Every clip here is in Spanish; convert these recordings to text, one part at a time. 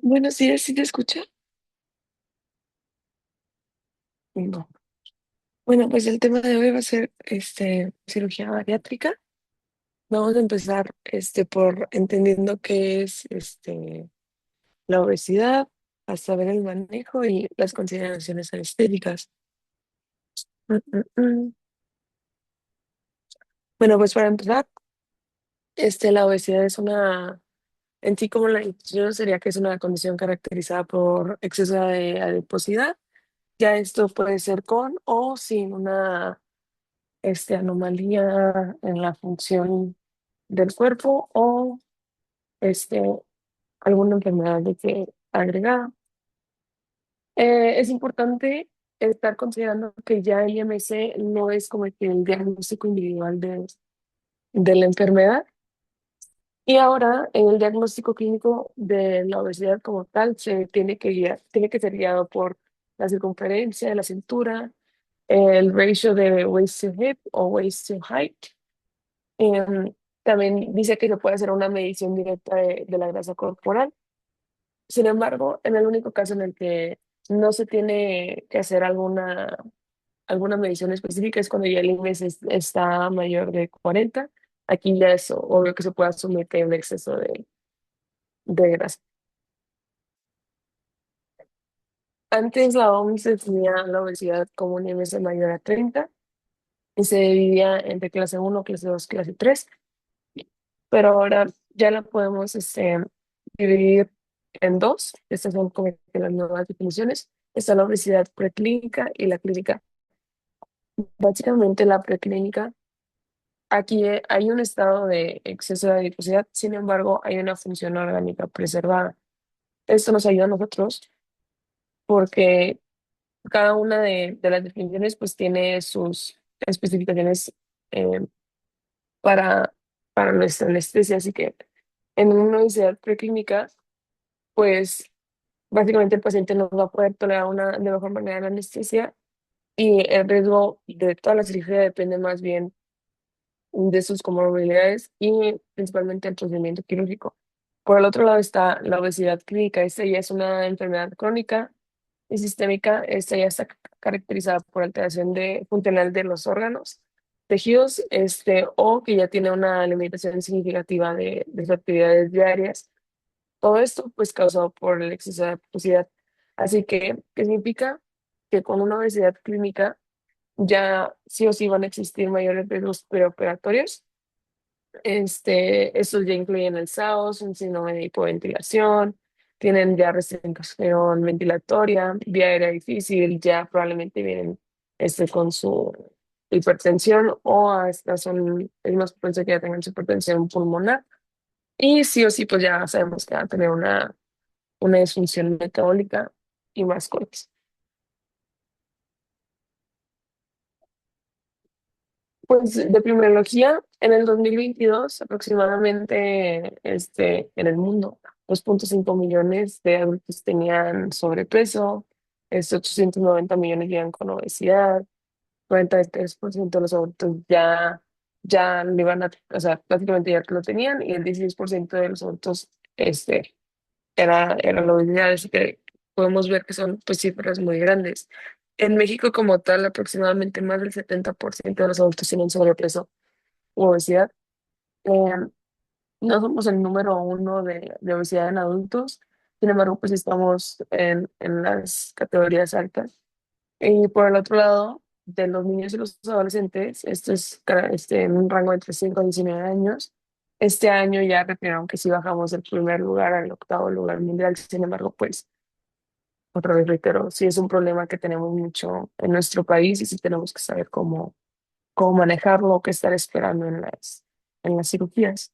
Buenos días, ¿sí te escucha? No. Bueno, pues el tema de hoy va a ser cirugía bariátrica. Vamos a empezar por entendiendo qué es la obesidad, hasta ver el manejo y las consideraciones estéticas. Mm, mm, mm. Bueno, pues para empezar, la obesidad es en sí como la definición sería que es una condición caracterizada por exceso de adiposidad. Ya esto puede ser con o sin una anomalía en la función del cuerpo o este, alguna enfermedad de que agregada. Es importante estar considerando que ya el IMC no es como que el diagnóstico individual de la enfermedad. Y ahora, en el diagnóstico clínico de la obesidad como tal, se tiene que ser guiado por la circunferencia de la cintura, el ratio de waist to hip o waist to height. Em, También dice que se puede hacer una medición directa de la grasa corporal. Sin embargo, en el único caso en el que no se tiene que hacer alguna medición específica es cuando ya el índice está mayor de 40. Aquí ya es obvio que se puede asumir que hay un exceso de grasa. Antes la OMS definía la obesidad como un índice mayor a 30 y se dividía entre clase uno, clase 2, clase 3. Pero ahora ya la podemos dividir en dos. Estas son como que las nuevas definiciones. Está la obesidad preclínica y la clínica. Básicamente la preclínica, aquí hay un estado de exceso de adiposidad, sin embargo hay una función orgánica preservada. Esto nos ayuda a nosotros porque cada una de las definiciones pues tiene sus especificaciones eh, para, para nuestra anestesia, así que en una obesidad preclínica pues básicamente el paciente no va a poder tolerar de mejor manera la anestesia y el riesgo de toda la cirugía depende más bien de sus comorbilidades y principalmente el procedimiento quirúrgico. Por el otro lado está la obesidad clínica. Esta ya es una enfermedad crónica y sistémica. Esta ya está caracterizada por alteración funcional de los órganos, tejidos, o que ya tiene una limitación significativa de sus actividades diarias. Todo esto, pues, causado por el exceso de obesidad. Así que, ¿qué significa? Que con una obesidad clínica ya sí o sí van a existir mayores riesgos preoperatorios. Estos ya incluyen el SAOS, un síndrome de hipoventilación, tienen ya restricción ventilatoria, vía aérea difícil, ya probablemente vienen con su hipertensión o hasta es más propenso que ya tengan su hipertensión pulmonar. Y sí o sí, pues ya sabemos que va a tener una disfunción metabólica y más cosas. Pues de epidemiología, en el 2022 aproximadamente en el mundo, 2,5 millones de adultos tenían sobrepeso, 890 millones vivían con obesidad, 43% de los adultos ya lo iban o sea, prácticamente ya lo tenían, y el 16% de los adultos era la obesidad, así que podemos ver que son pues cifras muy grandes. En México como tal, aproximadamente más del 70% de los adultos tienen sobrepeso u obesidad. Eh, no somos el número uno de obesidad en adultos, sin embargo, pues estamos en las categorías altas. Y por el otro lado, de los niños y los adolescentes, esto es en un rango entre 5 y 19 años. Este año ya retiraron que sí bajamos del primer lugar al octavo lugar mundial, sin embargo, pues otra vez reitero, sí es un problema que tenemos mucho en nuestro país y sí tenemos que saber cómo manejarlo, qué estar esperando en las cirugías.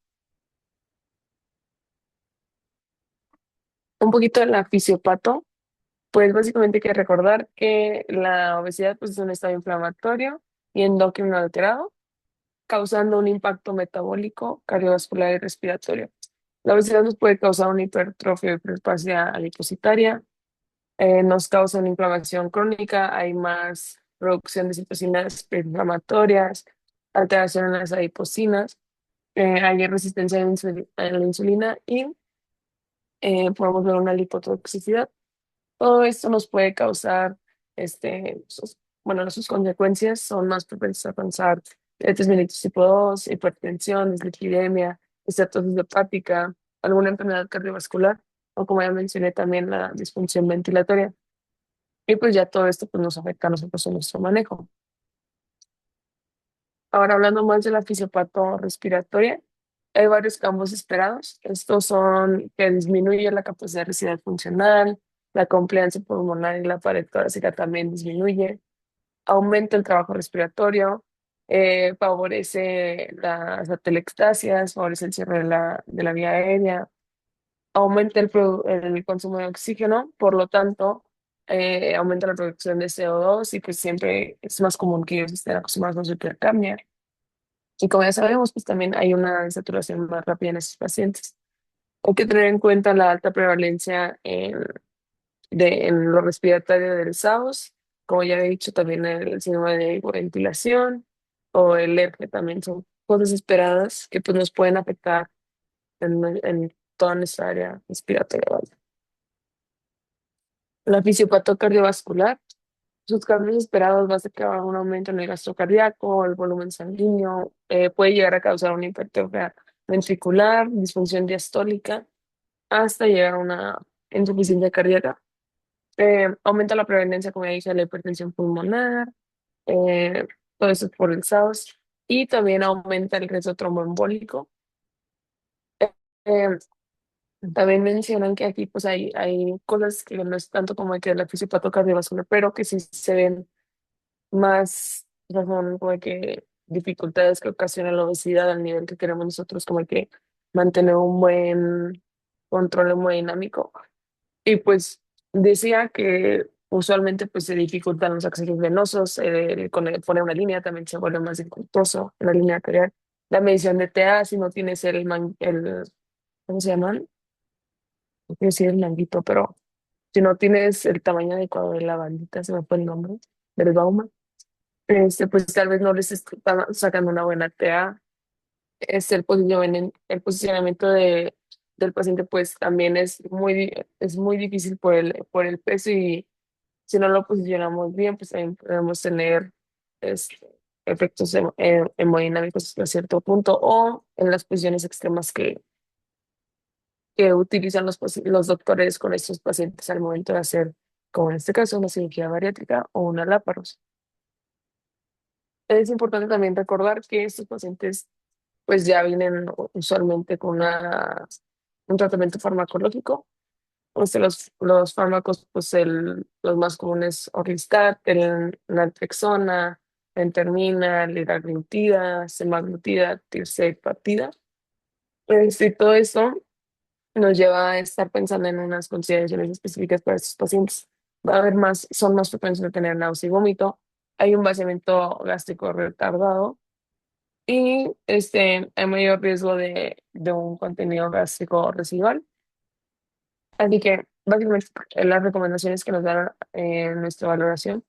Un poquito de la fisiopato, pues básicamente hay que recordar que la obesidad pues, es un estado inflamatorio y endocrino alterado, causando un impacto metabólico, cardiovascular y respiratorio. La obesidad nos puede causar una hipertrofia o hiperplasia adipositaria, nos causa una inflamación crónica, hay más producción de citocinas inflamatorias, alteración en las adipocinas, hay resistencia a la insulina y podemos ver una lipotoxicidad. Todo esto nos puede causar, bueno, sus consecuencias son más propensos a alcanzar diabetes mellitus tipo 2, hipertensión, dislipidemia, esteatosis hepática, alguna enfermedad cardiovascular, o como ya mencioné también la disfunción ventilatoria. Y pues ya todo esto pues nos afecta a nosotros en nuestro manejo. Ahora hablando más de la fisiopato respiratoria, hay varios cambios esperados. Estos son que disminuye la capacidad de respirar funcional, la compliance pulmonar y la pared torácica también disminuye, aumenta el trabajo respiratorio, favorece las atelectasias, favorece el cierre de la vía aérea, aumenta el consumo de oxígeno, por lo tanto, aumenta la producción de CO2 y pues siempre es más común que ellos estén acostumbrados a su hipercapnia. Y como ya sabemos, pues también hay una saturación más rápida en estos pacientes. Hay que tener en cuenta la alta prevalencia en lo respiratorio del SAOS, como ya he dicho, también el síndrome de hipoventilación o el ERGE también son cosas esperadas que pues nos pueden afectar en toda nuestra área respiratoria. ¿Vale? La fisiopatía cardiovascular, sus cambios esperados va a ser que haga un aumento en el gasto cardíaco, el volumen sanguíneo, puede llegar a causar una hipertrofia ventricular, disfunción diastólica, hasta llegar a una insuficiencia cardíaca. Aumenta la prevalencia, como ya dije, de la hipertensión pulmonar, eh, todo eso es por el SARS, y también aumenta el riesgo tromboembólico. Eh, También mencionan que aquí pues hay cosas que no es tanto como que la fisiopatía cardiovascular, pero que sí se ven más, o sea, son como que dificultades que ocasionan la obesidad al nivel que queremos nosotros, como que mantener un buen control hemodinámico. Y pues decía que usualmente pues se dificultan los accesos venosos, poner una línea también se vuelve más dificultoso, una línea arterial. La medición de TA, si no tienes ¿cómo se llaman? No quiero decir el manguito, pero si no tienes el tamaño adecuado de la bandita, se me fue el nombre, del Bauman, pues tal vez no les está sacando una buena TA. El posicionamiento del paciente pues también es muy difícil por el peso y si no lo posicionamos bien, pues también podemos tener este, efectos hemodinámicos hasta cierto punto o en las posiciones extremas que utilizan los doctores con estos pacientes al momento de hacer, como en este caso, una cirugía bariátrica o una láparos. Es importante también recordar que estos pacientes pues ya vienen usualmente con un tratamiento farmacológico. O sea, los fármacos, pues los más comunes, Orlistat, el naltrexona, entermina, liraglutida, semaglutida, tirzepatida. Y todo eso nos lleva a estar pensando en unas consideraciones específicas para estos pacientes. Va a haber más, son más propensos a tener náusea y vómito. Hay un vaciamiento gástrico retardado y hay mayor riesgo de un contenido gástrico residual. Así que básicamente las recomendaciones que nos dan en nuestra valoración,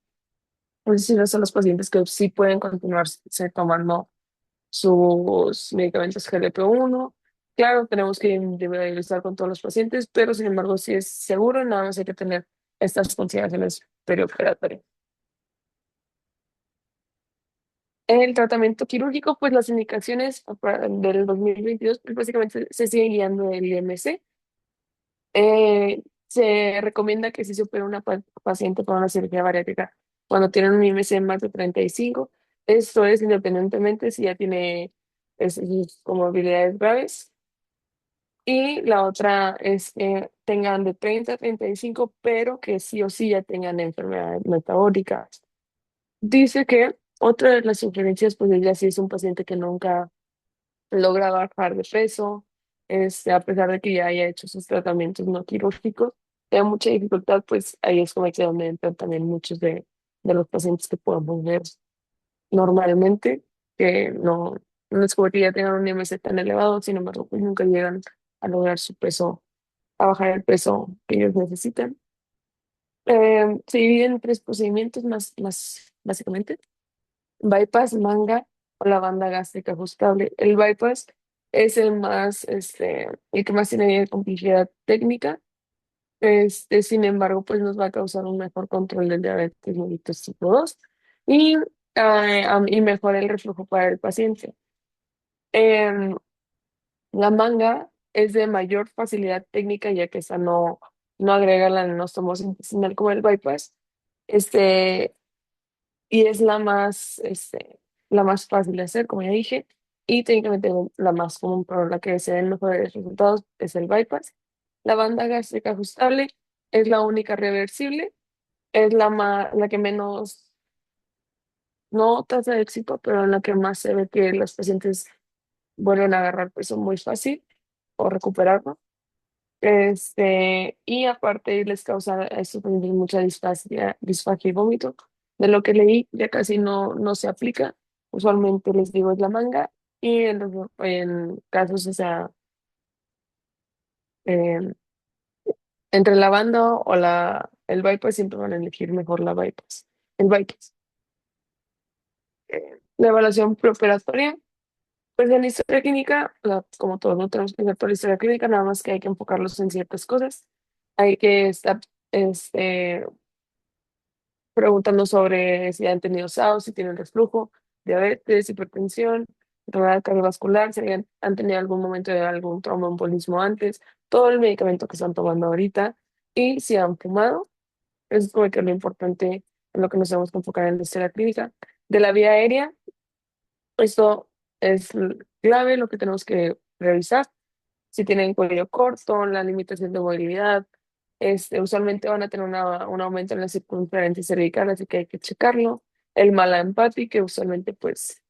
pues sí, son los pacientes que sí pueden continuarse tomando sus medicamentos GLP-1. Claro, tenemos que individualizar con todos los pacientes, pero sin embargo, si es seguro, nada más hay que tener estas consideraciones perioperatorias. El tratamiento quirúrgico, pues las indicaciones del 2022, pues básicamente se sigue guiando del IMC. Se recomienda que si se opera una paciente con una cirugía bariátrica cuando tienen un IMC más de 35, esto es independientemente si ya tiene sus comorbilidades graves. Y la otra es que tengan de 30 a 35, pero que sí o sí ya tengan enfermedades metabólicas. Dice que otra de las sugerencias, pues ella sí es un paciente que nunca logra bajar de peso, a pesar de que ya haya hecho sus tratamientos no quirúrgicos, tiene mucha dificultad, pues ahí es como que donde entran también muchos de los pacientes que podemos ver normalmente, que no es como que ya tengan un IMC tan elevado, sin embargo, pues nunca llegan a lograr su peso, a bajar el peso que ellos necesitan. Se dividen en tres procedimientos más básicamente: bypass, manga o la banda gástrica ajustable. El bypass es el que más tiene complejidad técnica. Sin embargo, pues nos va a causar un mejor control del diabetes mellitus tipo 2 y, y mejora el reflujo para el paciente. Em, la manga es de mayor facilidad técnica ya que esta no agrega la anastomosis intestinal como el bypass. Este, y es la más fácil de hacer, como ya dije, y técnicamente la más común, pero la que se ven mejores resultados es el bypass. La banda gástrica ajustable es la única reversible, es la que menos, no tasa de éxito, pero en la que más se ve que los pacientes vuelven a agarrar peso muy fácil o recuperarlo. Y aparte les causa a estos pacientes mucha disfagia y vómito. De lo que leí, ya casi no se aplica. Usualmente les digo es la manga y en casos, o sea, eh, entre la banda o el bypass siempre van a elegir mejor el bypass. La evaluación preoperatoria, pues en la historia clínica, como todos no tenemos que hacer toda la historia clínica, nada más que hay que enfocarlos en ciertas cosas. Hay que estar, este, preguntando sobre si han tenido SAO, si tienen reflujo, diabetes, hipertensión, enfermedad cardiovascular, si han tenido algún momento de algún tromboembolismo antes, todo el medicamento que están tomando ahorita y si han fumado. Eso es como que lo importante en lo que nos tenemos que enfocar en la historia clínica. De la vía aérea, esto es clave, lo que tenemos que revisar si tienen cuello corto, la limitación de movilidad, usualmente van a tener un aumento en la circunferencia cervical, así que hay que checarlo. El mala empatía, que usualmente pues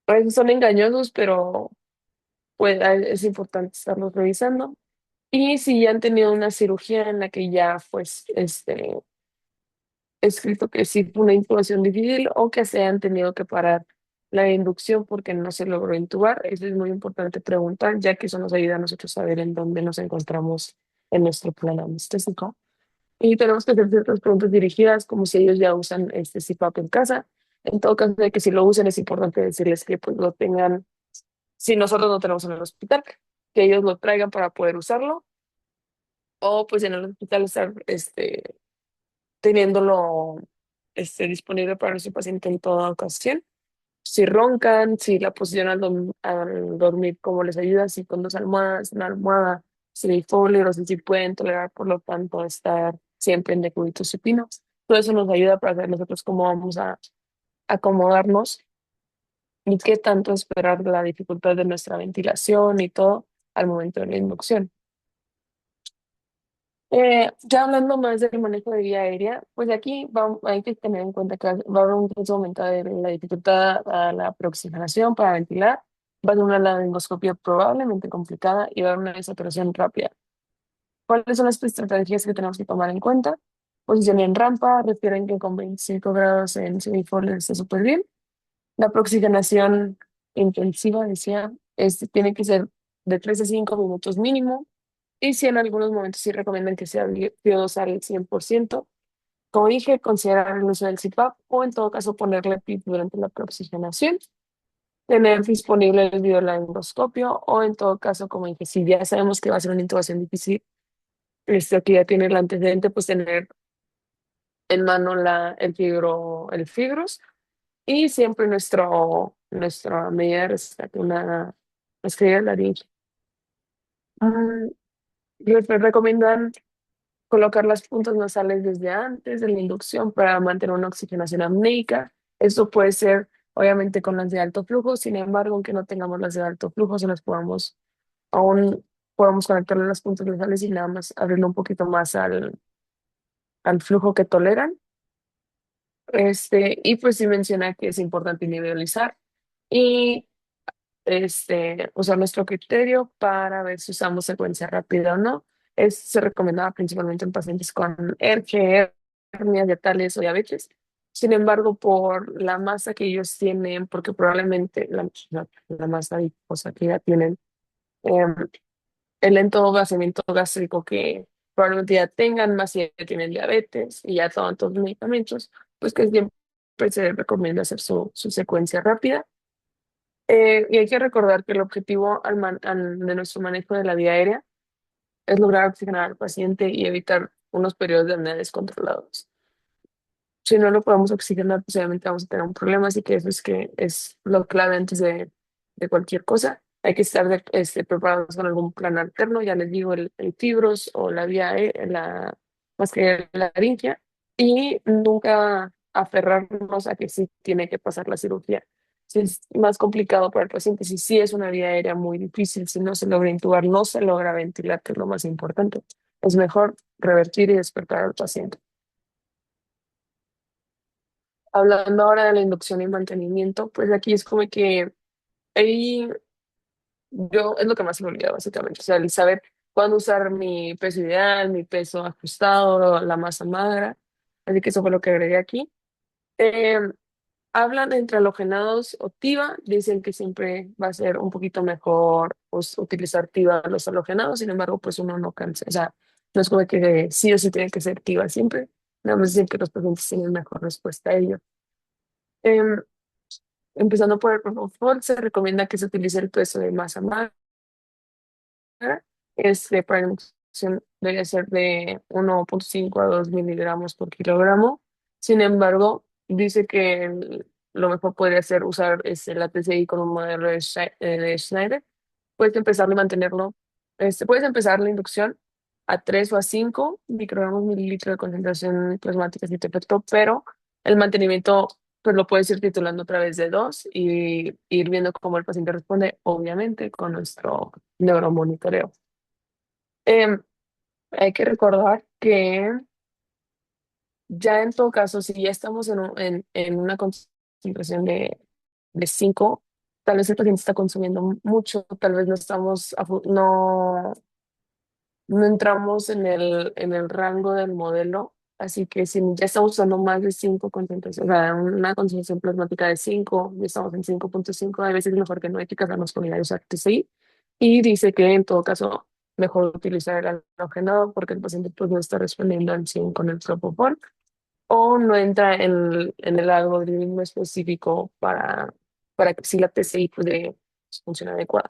a veces son engañosos, pero pues es importante estarlos revisando. Y si ya han tenido una cirugía en la que ya pues escrito que sí fue una intubación difícil o que se han tenido que parar la inducción porque no se logró intubar. Eso es muy importante preguntar, ya que eso nos ayuda a nosotros a saber en dónde nos encontramos en nuestro plan anestésico. Y tenemos que hacer ciertas preguntas dirigidas, como si ellos ya usan este CPAP en casa. En todo caso de que si lo usen, es importante decirles que pues lo tengan, si nosotros no tenemos en el hospital, que ellos lo traigan para poder usarlo, o pues en el hospital estar teniéndolo disponible para nuestro paciente en toda ocasión. Si roncan, si la posición al dormir, cómo les ayuda, si con dos almohadas, una almohada, si hay folio, o si pueden tolerar, por lo tanto, estar siempre en decúbito supino. Todo eso nos ayuda para saber nosotros cómo vamos a acomodarnos y qué tanto esperar la dificultad de nuestra ventilación y todo al momento de la inducción. Ya hablando más del manejo de vía aérea, pues aquí hay que tener en cuenta que va a haber un aumento de la dificultad a la aproximación para ventilar, va a haber una laringoscopia probablemente complicada y va a haber una desaturación rápida. ¿Cuáles son las estrategias que tenemos que tomar en cuenta? Posición en rampa, refieren que con 25 grados en semifold está súper bien. La oxigenación intensiva, decía, tiene que ser de 3 a 5 minutos mínimo y si en algunos momentos sí recomiendan que sea VO2 al 100%, como dije, considerar el uso del CPAP o en todo caso ponerle PIP durante la preoxigenación, tener disponible el videolaringoscopio o en todo caso, como dije, si ya sabemos que va a ser una intubación difícil, que ya tiene el antecedente, pues tener en mano el fibros y siempre nuestra medida de rescate, una mascarilla laringe. Mm, recomiendan colocar las puntas nasales desde antes de la inducción para mantener una oxigenación apneica. Esto puede ser, obviamente, con las de alto flujo. Sin embargo, aunque no tengamos las de alto flujo, se las aún podemos conectarle las puntas nasales y nada más abrirlo un poquito más al flujo que toleran. Y pues sí menciona que es importante individualizar y usar nuestro criterio para ver si usamos secuencia rápida o no. Se recomendaba principalmente en pacientes con hernias diatales o diabetes. Sin embargo, por la masa que ellos tienen, porque probablemente la masa adiposa que ya tienen, em, el lento vaciamiento gástrico que probablemente ya tengan, más si ya tienen diabetes y ya toman todos los medicamentos, pues que siempre se recomienda hacer su secuencia rápida. Y hay que recordar que el objetivo de nuestro manejo de la vía aérea es lograr oxigenar al paciente y evitar unos periodos de apnea descontrolados. Si no lo podemos oxigenar, pues obviamente vamos a tener un problema, así que eso es que es lo clave antes de cualquier cosa. Hay que estar preparados con algún plan alterno, ya les digo, el fibros o la vía, más que la laringe, y nunca aferrarnos a que sí tiene que pasar la cirugía. Si es más complicado para el paciente, si sí es una vía aérea muy difícil, si no se logra intubar, no se logra ventilar, que es lo más importante, es mejor revertir y despertar al paciente. Hablando ahora de la inducción y mantenimiento, pues aquí es como que ahí es lo que más se me olvida básicamente, o sea, el saber cuándo usar mi peso ideal, mi peso ajustado, la masa magra, así que eso fue lo que agregué aquí. Eh, Hablan entre halogenados o TIVA, dicen que siempre va a ser un poquito mejor pues, utilizar TIVA a los halogenados, sin embargo, pues uno no cansa, o sea, no es como que sí o sí tiene que ser TIVA siempre, nada más decir que los pacientes tienen mejor respuesta a ello. Em, Empezando por el Propofol, se recomienda que se utilice el peso de masa magra. Para la infusión debe ser de 1,5 a 2 miligramos por kilogramo. Sin embargo, dice que lo mejor podría ser usar la TCI con un modelo de Schneider. Puedes empezar a mantenerlo. Puedes empezar la inducción a 3 o a 5 microgramos mililitro de concentración plasmática si te afectó, pero el mantenimiento pues lo puedes ir titulando a través de 2 y ir viendo cómo el paciente responde, obviamente, con nuestro neuromonitoreo. Em, Hay que recordar que ya en todo caso, si ya estamos en una concentración de 5, tal vez el paciente está consumiendo mucho, tal vez no estamos, no entramos en el rango del modelo, así que si ya estamos usando más de 5 concentraciones, o sea, una concentración plasmática de 5, ya estamos en 5,5, a veces es mejor que no hay que casarnos con unidades TCI, y dice que en todo caso mejor utilizar el halogenado porque el paciente pues no está respondiendo al 100 con el propofol o no entra en el algoritmo específico para que si la TCI puede funcionar adecuada.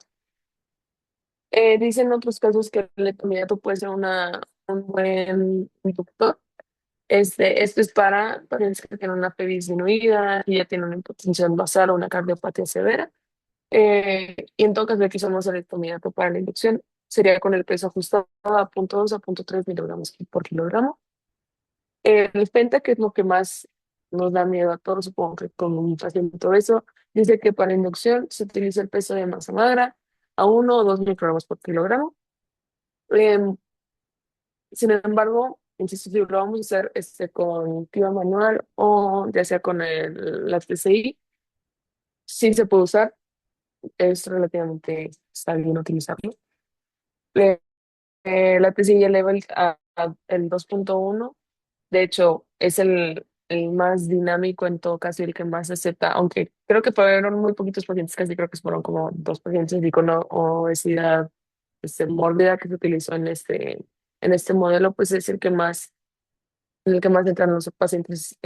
Dicen otros casos que el letromediato puede ser un buen inductor. Esto es para pacientes que tienen una PV disminuida y ya tienen una hipotensión basal o una cardiopatía severa. Y en todo caso, aquí usamos el letromediato para la inducción. Sería con el peso ajustado a 0,2 a 0,3 miligramos por kilogramo. El penta, que es lo que más nos da miedo a todos, supongo que con un paciente eso, dice que para inducción se utiliza el peso de masa magra a 1 o 2 microgramos por kilogramo. Em, Sin embargo, insisto, si lo vamos a hacer con clima manual o ya sea con la TCI, sí se puede usar, es relativamente está bien utilizarlo. Eh, la TCI eleva el 2,1. De hecho, es el más dinámico en todo caso y el que más se acepta, aunque creo que fueron muy poquitos pacientes, casi creo que fueron como 2 pacientes y con obesidad mórbida que se utilizó en este modelo, pues es el que más entran los pacientes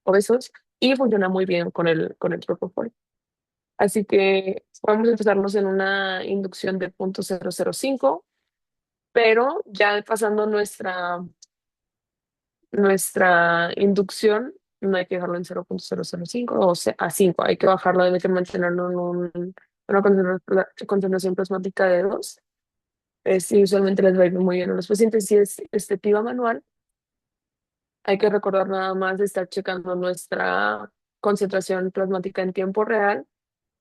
obesos y funciona muy bien con el propofol. Así que podemos empezarnos en una inducción de 0,005, pero ya pasando nuestra inducción, no hay que dejarlo en 0,005 a 5, hay que bajarlo, hay que mantenerlo en una concentración plasmática de 2. Sí, usualmente les va a ir muy bien a los pacientes. Si es TIVA manual, hay que recordar nada más de estar checando nuestra concentración plasmática en tiempo real.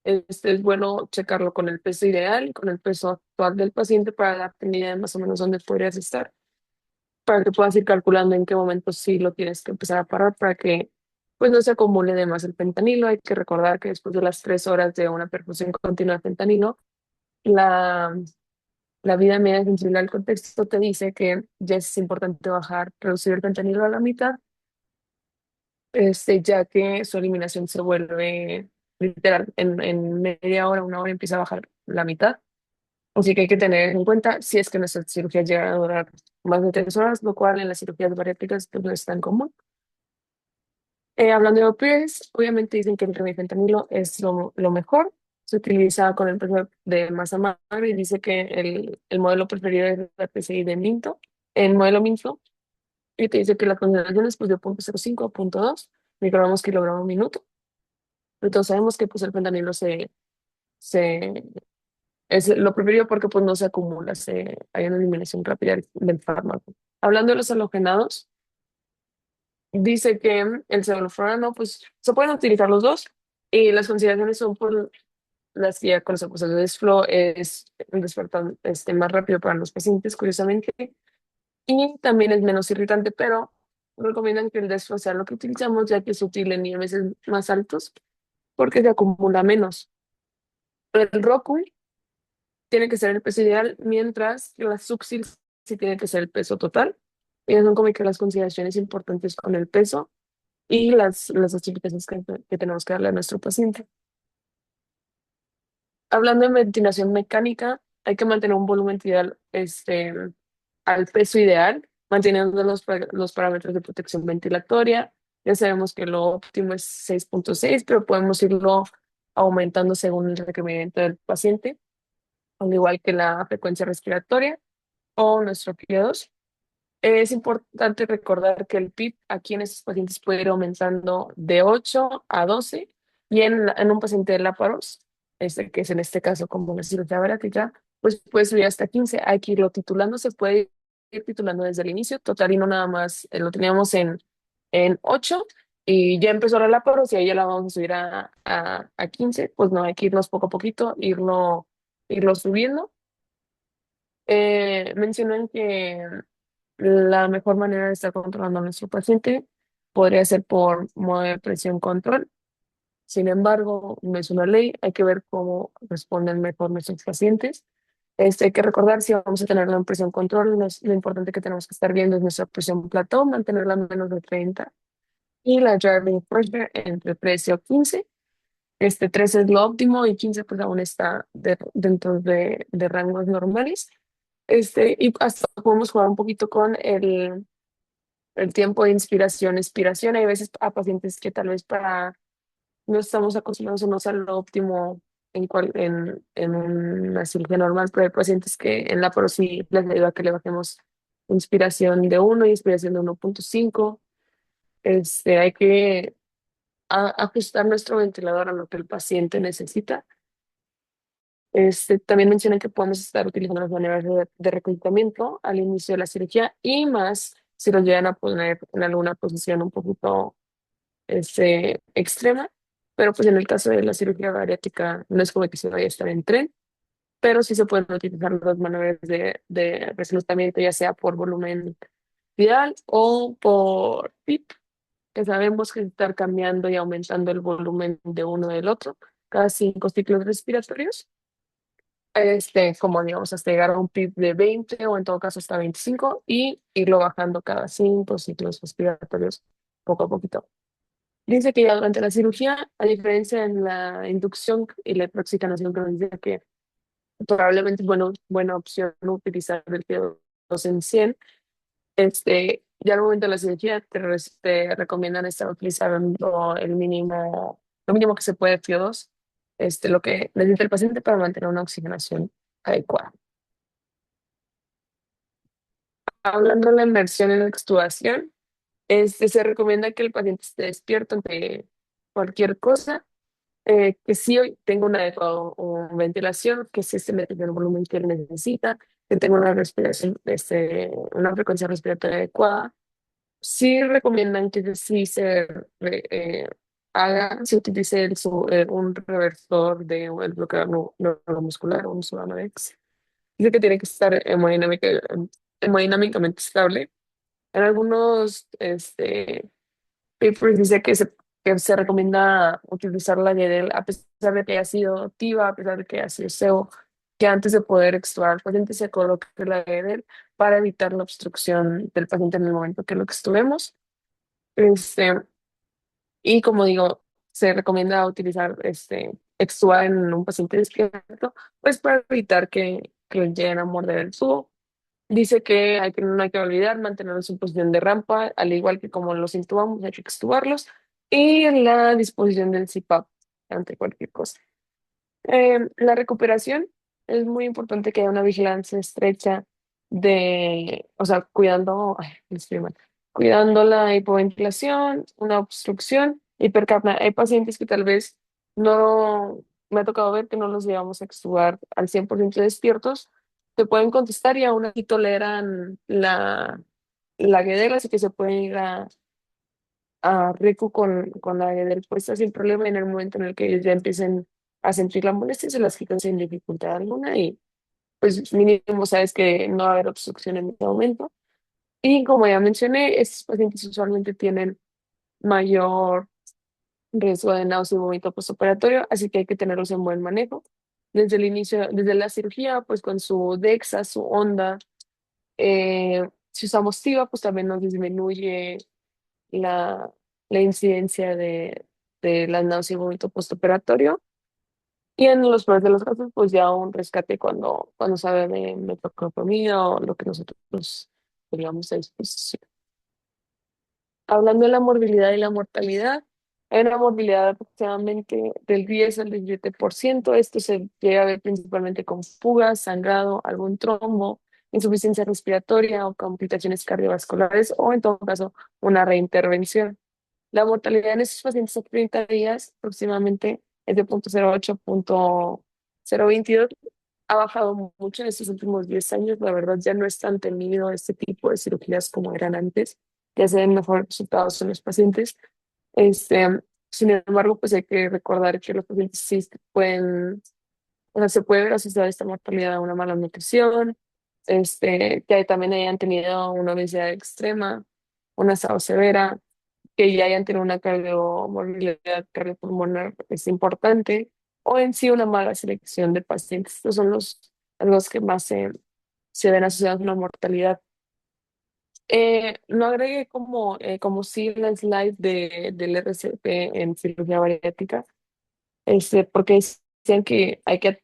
Es bueno checarlo con el peso ideal y con el peso actual del paciente para darte una idea de más o menos dónde podrías estar, para que puedas ir calculando en qué momento sí lo tienes que empezar a parar para que pues no se acumule de más el fentanilo. Hay que recordar que después de las 3 horas de una perfusión continua de fentanilo, la, la vida media sensible al contexto te dice que ya es importante reducir el fentanilo a la mitad, ya que su eliminación se vuelve literal, en media hora, 1 hora empieza a bajar la mitad. Así que hay que tener en cuenta si es que nuestra cirugía llega a durar más de 3 horas, lo cual en las cirugías bariátricas pues, no es tan común. Hablando de opioides, obviamente dicen que el remifentanilo es lo mejor. Se utiliza con el peso de masa magra y dice que el modelo preferido es la PCI de Minto, el modelo Minto, y te dice que la concentración es pues, de 0,05 a 0,2 microgramos kilogramo minuto. Entonces sabemos que pues, el fentanilo se, es lo preferido porque pues, no se acumula, hay una eliminación rápida del fármaco. Hablando de los halogenados, dice que el sevoflurano, pues se pueden utilizar los dos y las consideraciones son por las que ya conocemos. El desflo es un despertar más rápido para los pacientes, curiosamente, y también es menos irritante, pero recomiendan que el desflo sea lo que utilizamos ya que es útil en niveles más altos porque se acumula menos. El Roku tiene que ser el peso ideal, mientras que la Suxil sí tiene que ser el peso total. Y son como que las consideraciones importantes con el peso y las justificaciones que tenemos que darle a nuestro paciente. Hablando de ventilación mecánica, hay que mantener un volumen ideal al peso ideal, manteniendo los parámetros de protección ventilatoria. Ya sabemos que lo óptimo es 6,6, pero podemos irlo aumentando según el requerimiento del paciente, al igual que la frecuencia respiratoria o nuestro PO2. Es importante recordar que el PIB aquí en estos pacientes puede ir aumentando de 8 a 12 y en un paciente de láparos, que es en este caso como la cirugía bariátrica, pues puede subir hasta 15. Hay que irlo titulando, se puede ir titulando desde el inicio, total y no nada más, lo teníamos en 8 y ya empezó la láparos y ahí ya la vamos a subir a 15, pues no, hay que irnos poco a poquito, irlo subiendo. Mencionan que la mejor manera de estar controlando a nuestro paciente podría ser por modo de presión control. Sin embargo, no es una ley, hay que ver cómo responden mejor nuestros pacientes. Hay que recordar si vamos a tenerla en presión control, lo importante que tenemos que estar viendo es nuestra presión plató, mantenerla menos de 30 y la driving pressure entre 13 o 15. 13 es lo óptimo y 15 pues aún está dentro de rangos normales. Y hasta podemos jugar un poquito con el tiempo de inspiración, expiración. Hay veces a pacientes que tal vez no estamos acostumbrados o no sea lo óptimo en una cirugía normal, pero hay pacientes que en la sí les ayuda a que le bajemos inspiración de 1 y inspiración de 1,5. Hay que ajustar nuestro ventilador a lo que el paciente necesita. También mencioné que podemos estar utilizando las maneras de reclutamiento al inicio de la cirugía y más si los llegan a poner en alguna posición un poquito extrema, pero pues en el caso de la cirugía bariátrica no es como que se vaya a estar en tren, pero sí se pueden utilizar las maneras de reclutamiento, ya sea por volumen vial o por PIP, que sabemos que estar cambiando y aumentando el volumen de uno del otro cada 5 ciclos respiratorios como digamos, hasta llegar a un PIB de 20 o en todo caso hasta 25 y irlo bajando cada 5 ciclos respiratorios poco a poquito. Dice que ya durante la cirugía, a diferencia en la inducción y la proxicanación, que nos dice que probablemente es buena opción utilizar el PO2 en 100, ya al momento de la cirugía te recomiendan estar utilizando lo mínimo que se puede de PO2, lo que necesita el paciente para mantener una oxigenación adecuada. Hablando de la inmersión en la extubación, se recomienda que el paciente esté despierto ante cualquier cosa, que sí hoy tenga una adecuada ventilación, que sí se mete en el volumen que él necesita, que tenga una respiración, una frecuencia respiratoria adecuada. Sí recomiendan que sí se utilice un reversor el bloqueador neuromuscular, un Sudamadex. Dice que tiene que estar hemodinámicamente estable. En algunos papers dice que se recomienda utilizar la Yedel a pesar de que haya sido TIVA, a pesar de que haya sido SEO, que antes de poder extubar al paciente se coloque la Yedel para evitar la obstrucción del paciente en el momento que lo extubemos. Este, y como digo, se recomienda utilizar extubar en un paciente despierto, pues para evitar que lleguen a morder el tubo. Dice que no hay que olvidar mantenerlos en posición de rampa, al igual que como los intubamos, hay que extubarlos. y la disposición del CPAP ante cualquier cosa. La recuperación es muy importante que haya una vigilancia estrecha o sea, cuidando, ay, me estoy mal, cuidando la hipoventilación, una obstrucción, hipercapnia. Hay pacientes que tal vez no, me ha tocado ver que no los llevamos a extubar al 100% despiertos, te pueden contestar y aún así toleran la guedera, así que se pueden ir a Rico con la del puesta sin problema en el momento en el que ellos ya empiecen a sentir la molestia, se las quitan sin dificultad alguna y pues mínimo sabes que no va a haber obstrucción en ese momento. Y como ya mencioné, estos pacientes usualmente tienen mayor riesgo de náusea y vómito postoperatorio, así que hay que tenerlos en buen manejo. Desde el inicio, desde la cirugía, pues con su DEXA, su onda, si usamos TIVA, pues también nos disminuye la, la incidencia de la náusea y vómito postoperatorio. Y en los peores de los casos, pues ya un rescate cuando sabe de metoclopramida o lo que nosotros teníamos a disposición. Hablando de la morbilidad y la mortalidad, hay una morbilidad aproximadamente del 10 al 17%. Esto se llega a ver principalmente con fugas, sangrado, algún trombo, insuficiencia respiratoria o complicaciones cardiovasculares o en todo caso una reintervención. La mortalidad en estos pacientes a 30 días aproximadamente es de 0.08, 0.022. Ha bajado mucho en estos últimos 10 años. La verdad, ya no es tan temido este tipo de cirugías como eran antes. Ya se ven mejores resultados en los pacientes. Este, sin embargo, pues hay que recordar que los pacientes sí pueden, o sea, se puede ver asociada esta mortalidad a una mala nutrición, que también hayan tenido una obesidad extrema, una SAO severa, que ya hayan tenido una cardiomorbilidad cardiopulmonar es importante, o en sí una mala selección de pacientes. Estos son los que más se ven asociados a una mortalidad. No agregué como sí la slide del RCP en cirugía bariátrica, porque decían que hay que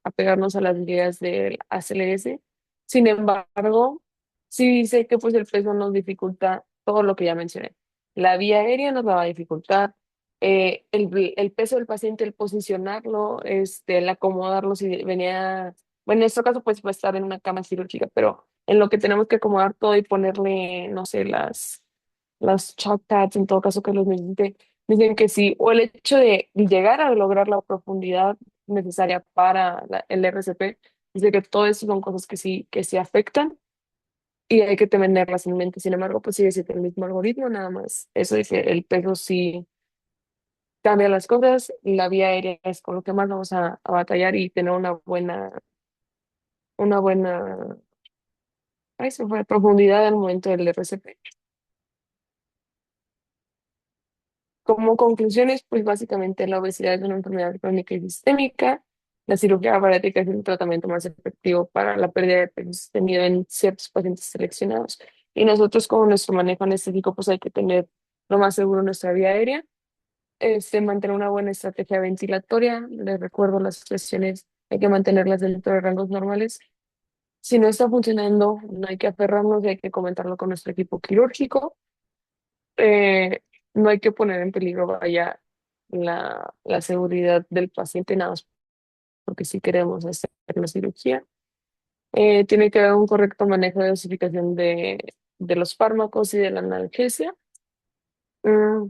apegarnos a las guías del ACLS. Sin embargo, sí dice que pues el peso nos dificulta todo lo que ya mencioné. La vía aérea nos la va a dificultar, el peso del paciente, el posicionarlo, el acomodarlo si venía, bueno, en este caso pues va a estar en una cama quirúrgica, pero en lo que tenemos que acomodar todo y ponerle, no sé, las chalk pads en todo caso que los necesite. Dicen que sí, o el hecho de llegar a lograr la profundidad necesaria para el RCP, dice que todo eso son cosas que sí afectan y hay que tenerlas en mente. Sin embargo, pues sigue siendo el mismo algoritmo, nada más. Eso de que el peso sí cambia las cosas, la vía aérea es con lo que más vamos a batallar y tener una buena, ay, se fue, profundidad al momento del RCP. Como conclusiones, pues básicamente la obesidad es una enfermedad crónica y sistémica. La cirugía bariátrica es un tratamiento más efectivo para la pérdida de peso sostenido en ciertos pacientes seleccionados. Y nosotros, como nuestro manejo anestésico, pues hay que tener lo más seguro nuestra vía aérea, mantener una buena estrategia ventilatoria. Les recuerdo las presiones, hay que mantenerlas dentro de rangos normales. Si no está funcionando, no hay que aferrarnos y hay que comentarlo con nuestro equipo quirúrgico. eh, no hay que poner en peligro, vaya, la seguridad del paciente, nada más porque si queremos hacer la cirugía. Tiene que haber un correcto manejo de dosificación de los fármacos y de la analgesia. Mm,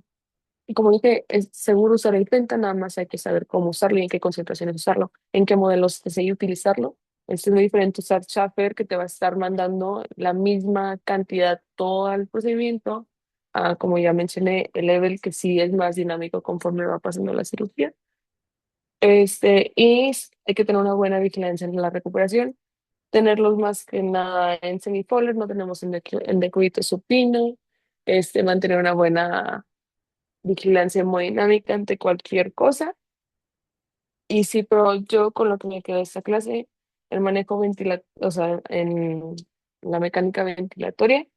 y como dije, es seguro usar el Penta, nada más hay que saber cómo usarlo y en qué concentraciones usarlo, en qué modelos desea utilizarlo. Es muy diferente usar Schaffer, que te va a estar mandando la misma cantidad todo el procedimiento, como ya mencioné, el Level, que sí es más dinámico conforme va pasando la cirugía. Hay que tener una buena vigilancia en la recuperación, tenerlos más que nada en semifolders, no tenemos en decúbito supino, mantener una buena vigilancia hemodinámica ante cualquier cosa. Y sí, pero yo con lo que me quedó de esta clase, el manejo o sea, en la mecánica ventilatoria,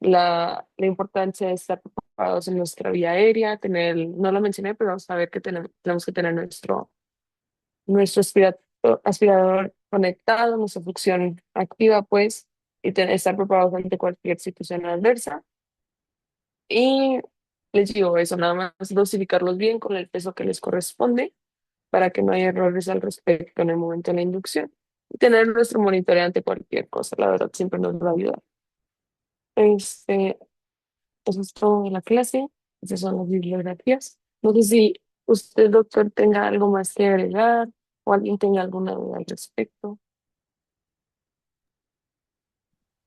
la importancia de estar preparados en nuestra vía aérea, no lo mencioné, pero saber que tenemos que tener nuestro aspirador conectado, nuestra succión activa, pues, y estar preparados ante cualquier situación adversa. Y les digo eso, nada más dosificarlos bien con el peso que les corresponde para que no haya errores al respecto en el momento de la inducción. Y tener nuestro monitoreo ante cualquier cosa, la verdad, siempre nos va a ayudar. Este, eso es todo de la clase. Esas son las bibliografías. No sé si usted, doctor, tenga algo más que agregar o alguien tenga alguna duda al respecto.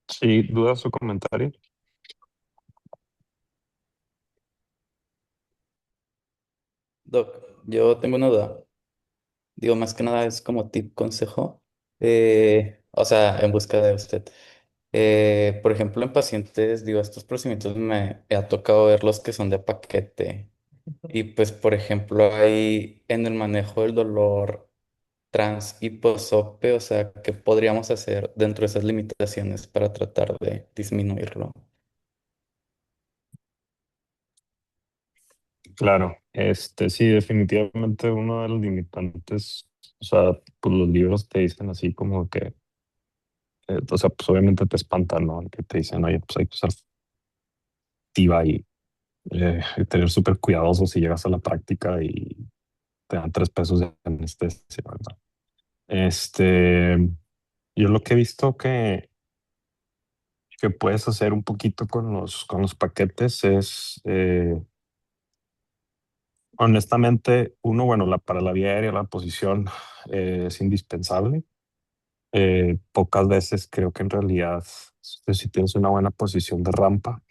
Sí, ¿dudas o comentarios? Doc, yo tengo una duda. Digo, más que nada es como tip, consejo. O sea, en busca de usted. Por ejemplo, en pacientes, digo, estos procedimientos me ha tocado ver los que son de paquete. Y pues, por ejemplo, hay en el manejo del dolor trans y posope, o sea, ¿qué podríamos hacer dentro de esas limitaciones para tratar de disminuirlo? Claro, sí, definitivamente uno de los limitantes, o sea, pues los libros te dicen así como que, o sea, pues obviamente te espantan, ¿no? Que te dicen, oye, pues hay que usar activa y tener súper cuidadoso si llegas a la práctica y te dan 3 pesos de anestesia, ¿verdad? Este, yo lo que he visto que puedes hacer un poquito con los paquetes es, honestamente, uno, bueno, para la vía aérea la posición es indispensable. Pocas veces creo que en realidad, si tienes una buena posición de rampa,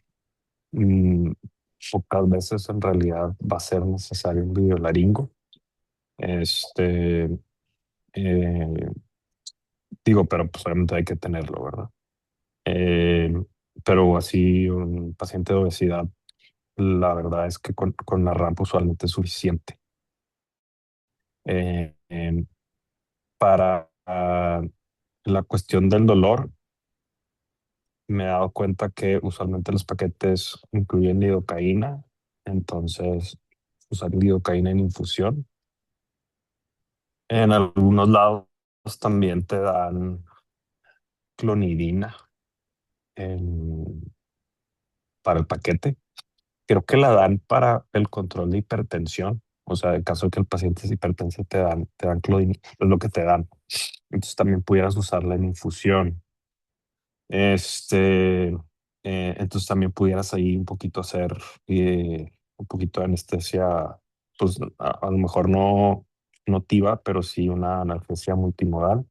mm, pocas veces en realidad va a ser necesario un videolaringo. Este, eh, digo, pero pues obviamente hay que tenerlo, ¿verdad? Eh, pero así un paciente de obesidad, la verdad es que con la rampa usualmente es suficiente. Eh, em, para la cuestión del dolor, me he dado cuenta que usualmente los paquetes incluyen lidocaína, entonces usar lidocaína en infusión. En algunos lados también te dan clonidina en- para el paquete. Creo que la dan para el control de hipertensión. O sea, en caso de que el paciente es hipertenso, te dan clonidina, es lo que te dan. Entonces también pudieras usarla en infusión. Este, entonces también pudieras ahí un poquito hacer un poquito de anestesia, pues a lo mejor no TIVA, pero sí una analgesia multimodal.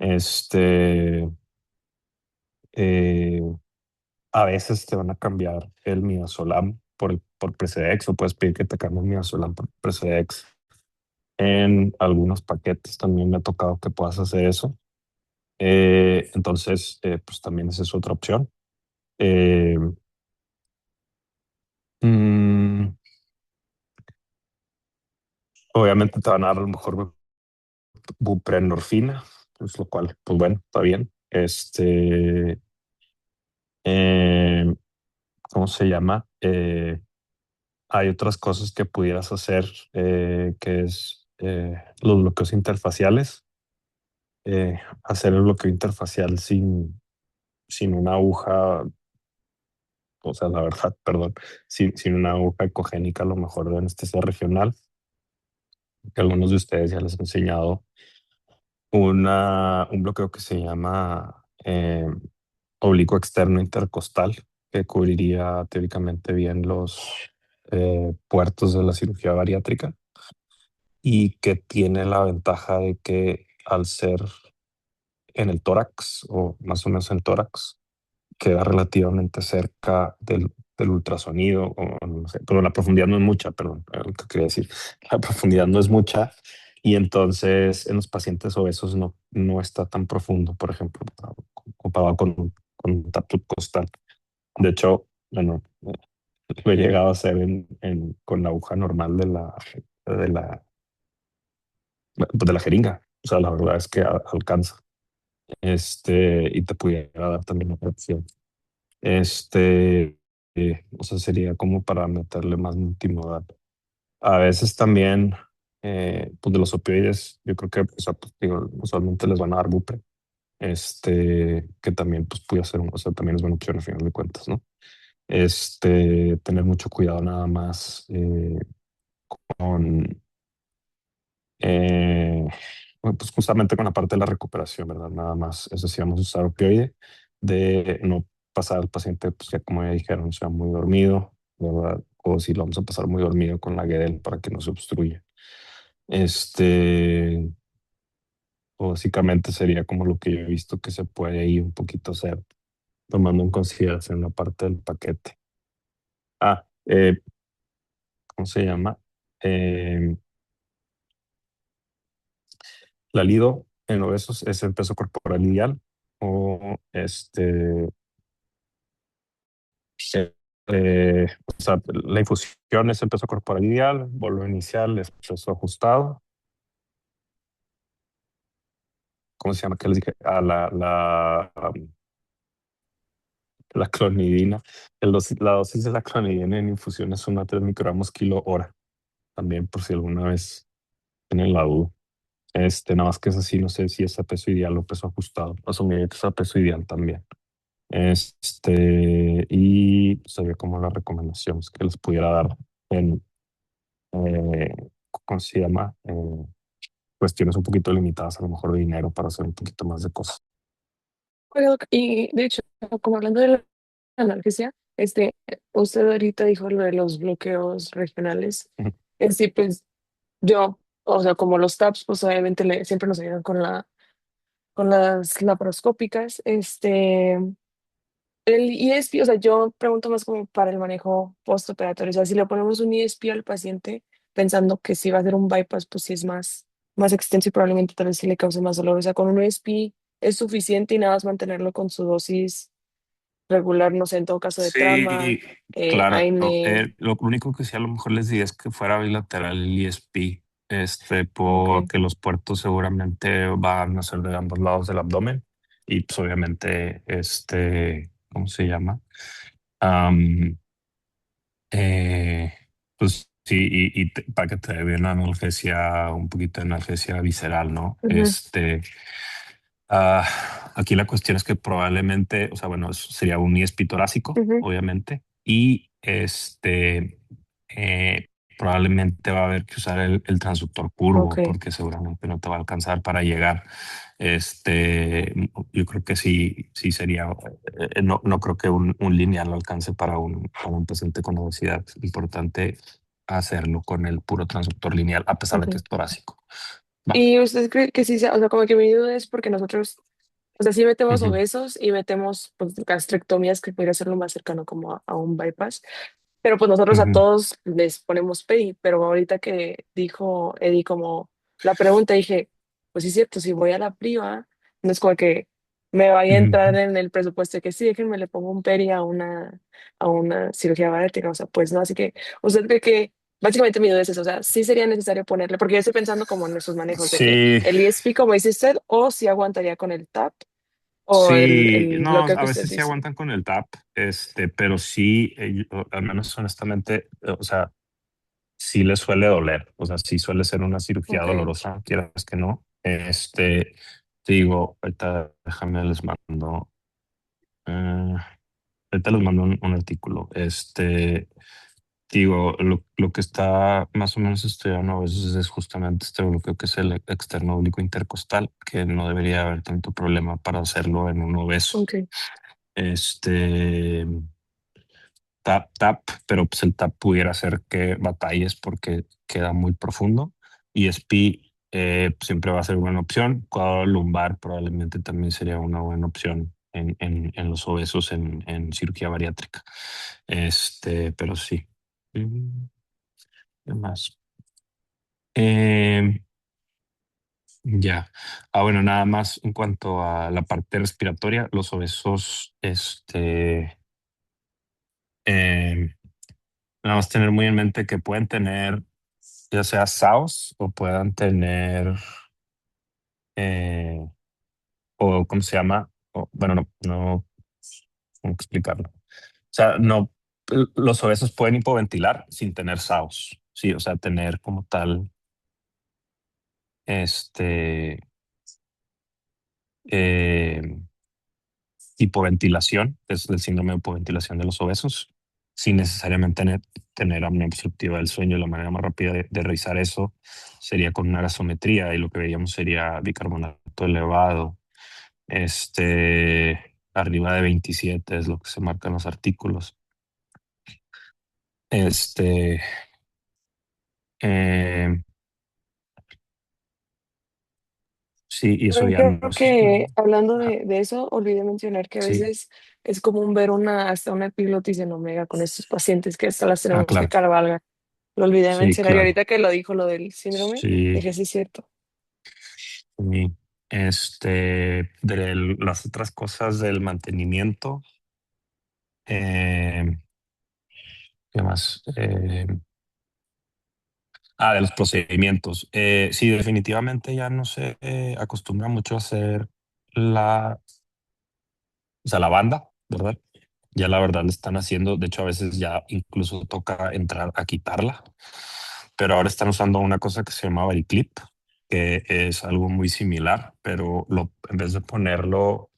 Este, eh, a veces te van a cambiar el midazolam por Precedex o puedes pedir que te cambien el midazolam por Precedex. En algunos paquetes también me ha tocado que puedas hacer eso. Entonces, pues también esa es otra opción. Eh, mm, Obviamente te van a dar a lo mejor buprenorfina, pues lo cual, pues bueno, está bien. Eh, ¿Cómo se llama? Hay otras cosas que pudieras hacer, que es los bloqueos interfaciales. Hacer el bloqueo interfacial sin una aguja, o sea, la verdad, perdón, sin una aguja ecogénica, a lo mejor de anestesia regional, que algunos de ustedes ya les he enseñado un bloqueo que se llama oblicuo externo intercostal, que cubriría teóricamente bien los puertos de la cirugía bariátrica y que tiene la ventaja de que al ser en el tórax o más o menos en el tórax, queda relativamente cerca del ultrasonido, o no sé, pero la profundidad no es mucha, perdón, lo que quería decir, la profundidad no es mucha y entonces en los pacientes obesos no está tan profundo, por ejemplo, comparado con un tatu costal. De hecho, bueno, lo he llegado a hacer con la aguja normal de la, pues de la jeringa. O sea, la verdad es que alcanza. Y te pudiera dar también otra opción. O sea, sería como para meterle más multimodal. A veces también, pues de los opioides, yo creo que, o sea, pues, digo, usualmente les van a dar Bupre, que también, pues, puede ser, o sea, también es buena opción al final de cuentas, ¿no? Tener mucho cuidado nada más con, eh, bueno, pues justamente con la parte de la recuperación, ¿verdad? Nada más, eso sí, vamos a usar opioide, de no pasar al paciente, pues ya como ya dijeron, sea muy dormido, ¿verdad? O si lo vamos a pasar muy dormido con la Guedel para que no se obstruya. Este, básicamente sería como lo que yo he visto que se puede ir un poquito hacer, tomando en consideración la parte del paquete. Ah, ¿cómo se llama? Eh, la lido en obesos es el peso corporal ideal o o sea, la infusión es el peso corporal ideal, volumen inicial es peso ajustado. ¿Cómo se llama? ¿Qué les dije? La clonidina. La dosis de la clonidina en infusión es 1 a 3 microgramos kilo hora. También por si alguna vez tienen la duda. Nada más que es así, no sé si es a peso ideal o peso ajustado. Asumir que es a peso ideal también. Y sería como las recomendaciones que les pudiera dar en, eh, ¿cómo se llama? Cuestiones un poquito limitadas, a lo mejor de dinero para hacer un poquito más de cosas. Bueno, y de hecho, como hablando de la analgesia, usted ahorita dijo lo de los bloqueos regionales. Ujú, Sí, pues yo, o sea, como los TAPS, pues obviamente siempre nos ayudan con las laparoscópicas. El ESP, o sea, yo pregunto más como para el manejo postoperatorio. O sea, si le ponemos un ESP al paciente pensando que si va a ser un bypass, pues sí es más extenso y probablemente tal vez sí le cause más dolor. O sea, con un ESP es suficiente y nada más mantenerlo con su dosis regular, no sé, en todo caso de trama, sí, claro. AINE. Lo único que sí a lo mejor les diría es que fuera bilateral el ESP, Ok. porque los puertos seguramente van a ser de ambos lados del abdomen y pues obviamente, ¿cómo se llama? Am, eh, pues sí, para que te dé una analgesia, un poquito de analgesia visceral, ¿no? Ujú, Aquí la cuestión es que probablemente, o sea, bueno, eso sería un ISP torácico, ujú, obviamente, y probablemente va a haber que usar el transductor curvo ok. porque seguramente no te va a alcanzar para llegar. Yo creo que sí sería, no creo que un lineal lo alcance para un paciente con obesidad. Es importante hacerlo con el puro transductor lineal, a pesar de que Ok. es torácico. Va. ¿Y usted cree que sí sea, o sea, como que mi duda es porque nosotros, o sea, sí metemos Ujú, obesos y metemos pues, gastrectomías que podría ser lo más cercano como a un bypass? Pero pues nosotros a ujú, todos les ponemos pay, pero ahorita que dijo Eddie como la pregunta, dije, pues sí es cierto, si voy a la priva, no es como que me vaya a entrar ujú. en el presupuesto de que sí, déjenme le pongo un peri a una cirugía bariátrica, o sea, pues no, así que usted cree que básicamente mi duda es eso, o sea, sí sería necesario ponerle, porque yo estoy pensando como en nuestros manejos de que Sí, el ESP, como dice usted, o si aguantaría con el TAP, o el, sí, el no, bloqueo a que usted veces sí dice. aguantan con el TAP, pero sí, al menos honestamente, o sea, sí les suele doler, o sea, sí suele ser una cirugía Ok, dolorosa, quieras que no. Te digo, ahorita déjame les mando, eh, ahorita les mando un artículo. Digo, lo que está más o menos estudiando a veces es justamente este bloqueo que es el externo oblicuo intercostal, que no debería haber tanto problema para hacerlo en un obeso. ok. Este tap, pero pues el tap pudiera hacer que batalles porque queda muy profundo y SPI siempre va a ser buena opción. Cuadro lumbar probablemente también sería una buena opción en los obesos en cirugía bariátrica. Pero sí. ¿Qué más? Eh, ya. Bueno, nada más en cuanto a la parte respiratoria, los obesos, eh, nada más tener muy en mente que pueden tener ya sea SAOS o puedan tener, eh, o ¿cómo se llama? Bueno, no, ¿cómo explicarlo? O sea, no, los obesos pueden hipoventilar sin tener SAOS, sí, o sea, tener como tal, este, eh, hipoventilación, que es el síndrome de hipoventilación de los obesos, sin necesariamente tener apnea obstructiva del sueño. La manera más rápida de revisar eso sería con una gasometría y lo que veríamos sería bicarbonato elevado, arriba de 27 es lo que se marca en los artículos. Este, eh, sí, y eso También ya creo nos, que hablando ajá, de eso, olvidé mencionar que a sí, veces es común ver hasta una epilotis en omega con estos pacientes que hasta las tenemos que claro, carvalgar. Lo olvidé sí, mencionar y claro, ahorita que lo dijo lo del síndrome, sí, dije sí es cierto. sí. De las otras cosas del mantenimiento, eh, ¿qué más? De los procedimientos. Sí, definitivamente ya no se acostumbra mucho a hacer la, o sea, la banda, ¿verdad? Ya la verdad le están haciendo, de hecho a veces ya incluso toca entrar a quitarla, pero ahora están usando una cosa que se llama Variclip, que es algo muy similar, pero en vez de ponerlo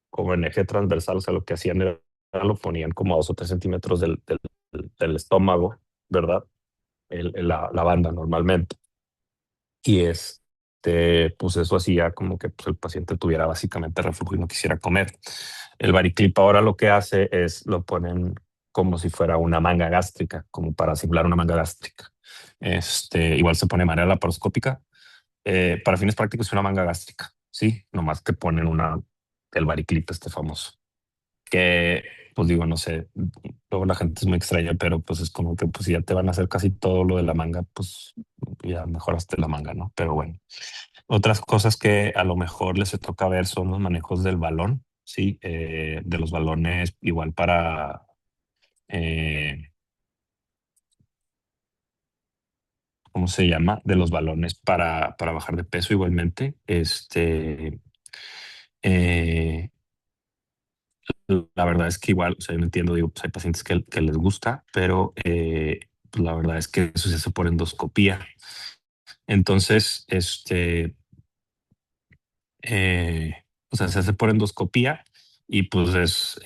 como en eje transversal, o sea, lo que hacían era lo ponían como a 2 o 3 centímetros del estómago, ¿verdad? La banda normalmente. Y pues eso hacía como que pues, el paciente tuviera básicamente reflujo y no quisiera comer. El Variclip ahora lo que hace es lo ponen como si fuera una manga gástrica, como para simular una manga gástrica. Igual se pone de manera laparoscópica. Para fines prácticos es una manga gástrica, sí, nomás que ponen el Variclip este famoso, que pues digo, no sé, luego la gente es muy extraña, pero pues es como que pues si ya te van a hacer casi todo lo de la manga, pues ya mejoraste la manga, ¿no? Pero bueno. Otras cosas que a lo mejor les toca ver son los manejos del balón, ¿sí? De los balones, igual eh, ¿cómo se llama? De los balones para bajar de peso igualmente. Eh, la verdad es que igual, o sea, yo no entiendo, digo, pues hay pacientes que les gusta, pero pues la verdad es que eso se hace por endoscopía. Entonces, o sea, se hace por endoscopía y pues es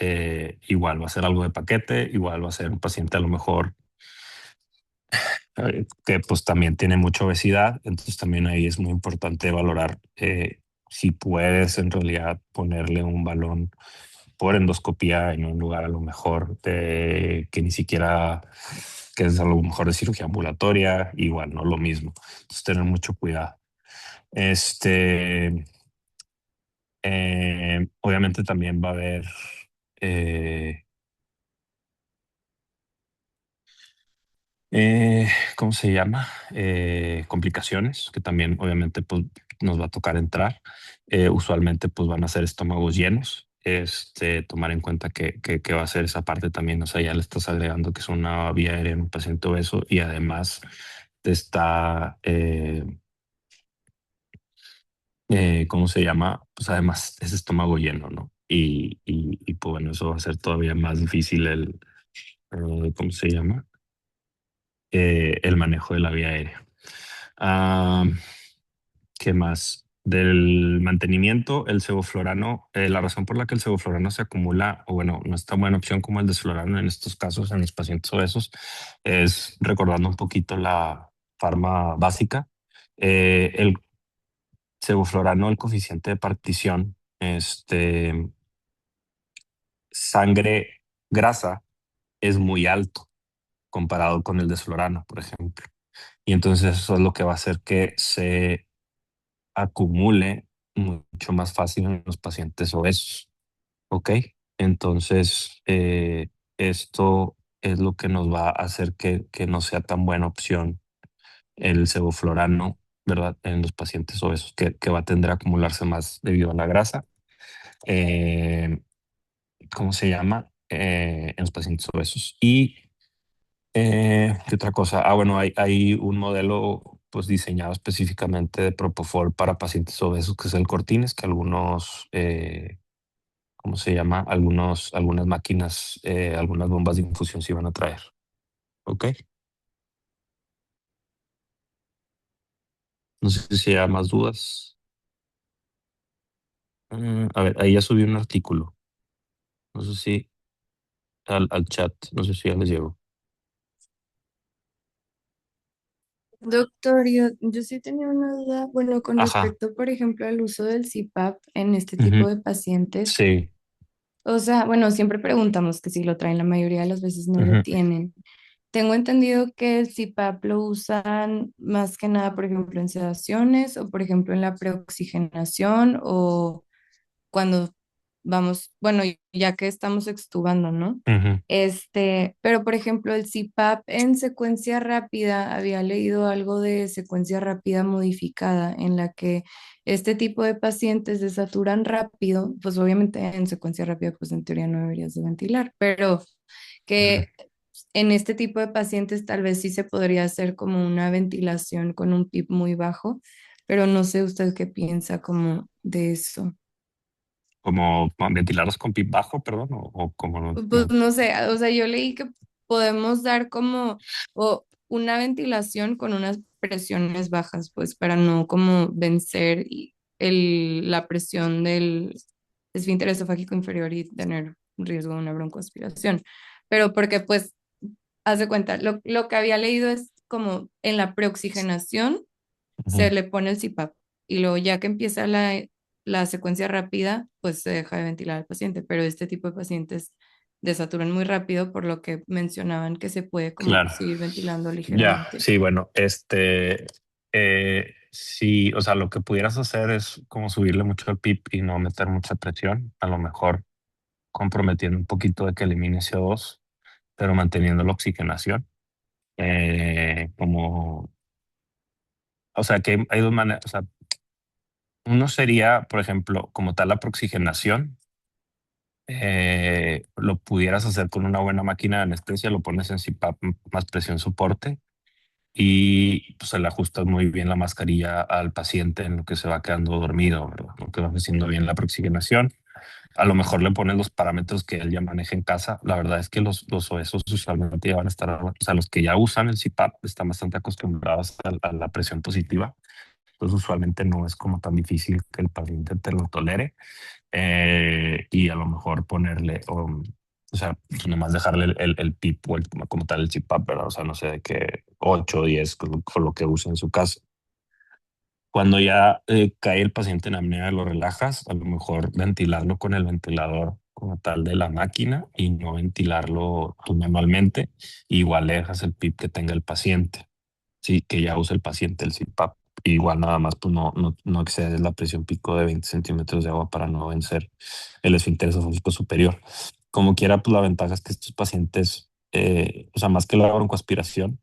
igual, va a ser algo de paquete, igual va a ser un paciente a lo mejor que pues también tiene mucha obesidad, entonces también ahí es muy importante valorar si puedes en realidad ponerle un balón por endoscopía en un lugar a lo mejor que ni siquiera, que es a lo mejor de cirugía ambulatoria, igual, no lo mismo. Entonces tener mucho cuidado. Este, Obviamente también va a haber, eh, eh, ¿cómo se llama? Complicaciones que también obviamente pues, nos va a tocar entrar. Usualmente pues van a ser estómagos llenos. Tomar en cuenta que va a ser esa parte también, o sea, ya le estás agregando que es una vía aérea en un paciente obeso y además te está, ¿cómo se llama? Pues además es estómago lleno, ¿no? Y pues bueno, eso va a ser todavía más difícil ¿cómo se llama? El manejo de la vía aérea. Ah, ¿Qué más? Del mantenimiento, el sevoflurano, la razón por la que el sevoflurano se acumula, o bueno, no es tan buena opción como el desflurano en estos casos, en los pacientes obesos, es recordando un poquito la farma básica. El sevoflurano, el coeficiente de partición, sangre grasa es muy alto comparado con el desflurano, por ejemplo. Y entonces eso es lo que va a hacer que se acumule mucho más fácil en los pacientes obesos. ¿Ok? Entonces, esto es lo que nos va a hacer que no sea tan buena opción el sevoflurano, ¿verdad? En los pacientes obesos, que va a tender a acumularse más debido a la grasa. Eh, ¿Cómo se llama? En los pacientes obesos. Y ¿qué otra cosa? Bueno, hay un modelo pues diseñado específicamente de Propofol para pacientes obesos, que es el Cortines, que algunos, ¿cómo se llama? Algunas máquinas, algunas bombas de infusión se iban a traer. ¿Ok? No sé si hay más dudas. A ver, ahí ya subí un artículo. No sé si al chat. No sé si ya les llegó. Doctor, yo sí tenía una duda, bueno, con Ajá. respecto, por ejemplo, al uso del CPAP en este tipo Ujú. de pacientes. Sí. O sea, bueno, siempre preguntamos que si lo traen, la mayoría de las veces no lo Ujú, tienen. Tengo entendido que el CPAP lo usan más que nada, por ejemplo, en sedaciones o, por ejemplo, en la preoxigenación o cuando vamos, bueno, ya que estamos extubando, ¿no? ujú, Pero por ejemplo, el CPAP en secuencia rápida, había leído algo de secuencia rápida modificada, en la que este tipo de pacientes desaturan rápido, pues obviamente en secuencia rápida, pues en teoría no deberías de ventilar, pero ujú. que en este tipo de pacientes tal vez sí se podría hacer como una ventilación con un PIP muy bajo, pero no sé usted qué piensa como de eso. Como ventilarlos con pip bajo, perdón, o como no, Pues no. no sé, o sea, yo leí que podemos dar como una ventilación con unas presiones bajas, pues para no como vencer la presión del esfínter esofágico inferior y tener riesgo de una broncoaspiración. Pero porque pues, haz de cuenta, lo que había leído es como en la preoxigenación se Ujú. le pone el CPAP y luego ya que empieza la secuencia rápida, pues se deja de ventilar al paciente, pero este tipo de pacientes desaturan muy rápido, por lo que mencionaban que se puede como Claro. seguir ventilando Ya, ligeramente. sí, bueno, sí, o sea, lo que pudieras hacer es como subirle mucho al PIP y no meter mucha presión, a lo mejor comprometiendo un poquito de que elimine CO2, pero manteniendo la oxigenación. Como, o sea, que hay dos maneras, o sea, uno sería, por ejemplo, como tal la proxigenación, lo pudieras hacer con una buena máquina de anestesia, lo pones en CPAP más presión soporte y pues se le ajusta muy bien la mascarilla al paciente en lo que se va quedando dormido, ¿verdad? Lo que va haciendo bien la oxigenación. A lo mejor le pones los parámetros que él ya maneja en casa. La verdad es que los obesos usualmente ya van a estar, o sea, los que ya usan el CPAP están bastante acostumbrados a la presión positiva. Entonces usualmente no es como tan difícil que el paciente te lo tolere, y a lo mejor ponerle, o sea, pues nomás dejarle el PIP o como tal el CPAP, ¿verdad? O sea, no sé, de que 8 o 10 con lo que use en su casa. Cuando ya cae el paciente en apnea, lo relajas, a lo mejor ventilarlo con el ventilador como tal de la máquina y no ventilarlo tú manualmente. Igual le dejas el PIP que tenga el paciente, sí, que ya usa el paciente el CPAP. Igual nada más, pues no excedes la presión pico de 20 centímetros de agua para no vencer el esfínter esofágico superior. Como quiera, pues la ventaja es que estos pacientes, o sea, más que la broncoaspiración,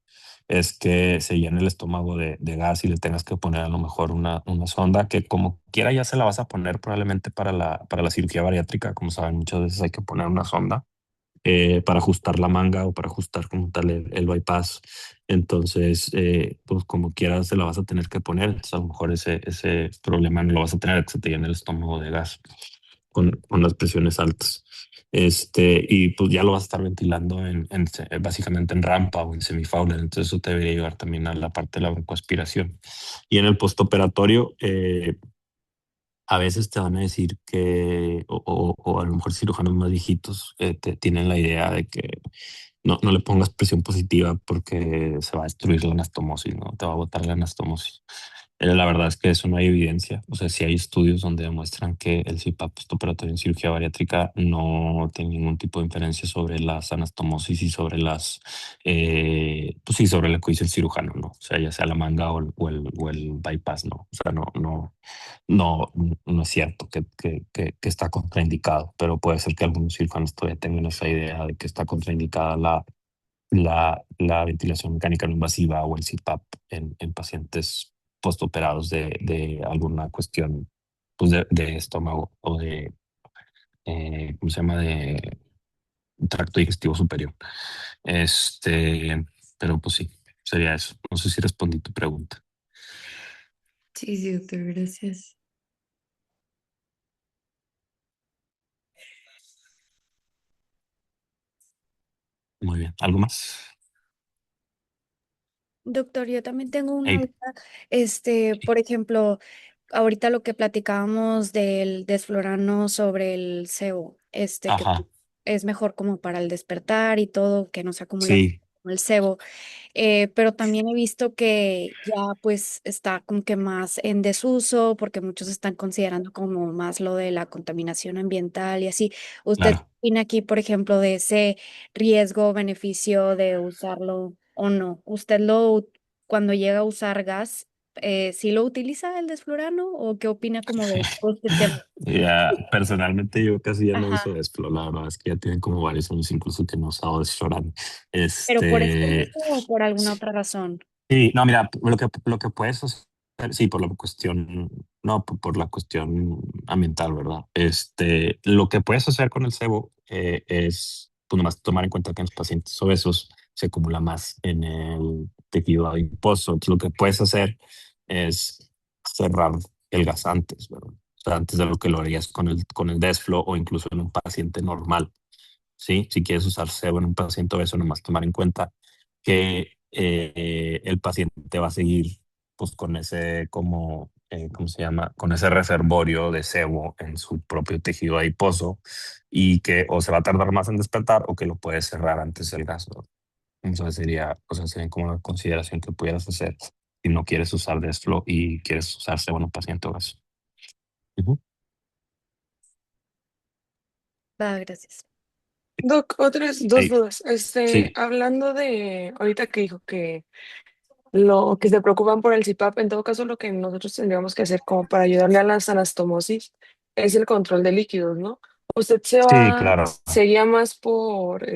es que se llene el estómago de gas y le tengas que poner a lo mejor una sonda que como quiera ya se la vas a poner probablemente para la cirugía bariátrica. Como saben, muchas veces hay que poner una sonda para ajustar la manga o para ajustar como tal el bypass. Entonces, pues como quieras se la vas a tener que poner. Entonces, a lo mejor ese problema no lo vas a tener, que se te llene el estómago de gas con las presiones altas. Y pues ya lo vas a estar ventilando básicamente en rampa o en semifauler. Entonces, eso te debería ayudar también a la parte de la broncoaspiración. Y en el postoperatorio, a veces te van a decir que, o a lo mejor cirujanos más viejitos tienen la idea de que no le pongas presión positiva porque se va a destruir la anastomosis, ¿no? Te va a botar la anastomosis. La verdad es que eso no hay evidencia. O sea, sí hay estudios donde demuestran que el CPAP postoperatorio en cirugía bariátrica no tiene ningún tipo de inferencia sobre las anastomosis y sobre pues sí, sobre lo que dice el cirujano, ¿no? O sea, ya sea la manga o el bypass, ¿no? O sea, no, no es cierto que está contraindicado, pero puede ser que algunos cirujanos todavía tengan esa idea de que está contraindicada la ventilación mecánica no invasiva o el CPAP en pacientes postoperados de alguna cuestión pues de estómago o ¿cómo se llama? De tracto digestivo superior. Este, pero pues sí, sería eso. No sé si respondí tu pregunta. Sí, sí, doctor, gracias. Muy bien. ¿Algo más? Doctor, yo también tengo una Hey, duda. Por ejemplo, ahorita lo que platicábamos del desflorano sobre el SEO, ajá. es mejor como para el despertar y todo, que no se acumule Sí, como el sebo. Pero también he visto que ya pues está como que más en desuso porque muchos están considerando como más lo de la contaminación ambiental y así. ¿Usted qué claro. opina aquí, por ejemplo, de ese riesgo, beneficio de usarlo o no? Cuando llega a usar gas, sí lo utiliza el desflurano o qué opina como de todo este tema? Ya, personalmente yo casi ya no uso Ajá. Desflo, la verdad es que ya tienen como varios años incluso que no he usado Desflorán. ¿Pero por esto mismo o por alguna otra razón? Sí, no, mira, lo que puedes hacer, sí, por la cuestión, no, por la cuestión ambiental, ¿verdad? Lo que puedes hacer con el sebo es, pues nomás tomar en cuenta que en los pacientes obesos se acumula más en el tejido adiposo. Entonces, lo que puedes hacer es cerrar el gas antes, ¿verdad? O sea, antes de lo que lo harías con el Desflo o incluso en un paciente normal. ¿Sí? Si quieres usar sebo en un paciente obeso, nomás tomar en cuenta que el paciente va a seguir pues con ese como, ¿cómo se llama? Con ese reservorio de sebo en su propio tejido adiposo y que o se va a tardar más en despertar o que lo puedes cerrar antes del gas, ¿no? Entonces sería, o sea, sería como una consideración que pudieras hacer si no quieres usar Desflo y quieres usar sebo en un paciente obeso. Ujú. Va, gracias. Doc, otras dos Hey, dudas. sí, Hablando de ahorita que dijo que lo que se preocupan por el CPAP, en todo caso lo que nosotros tendríamos que hacer como para ayudarle a las anastomosis es el control de líquidos, ¿no? ¿Usted sí, claro. sería más por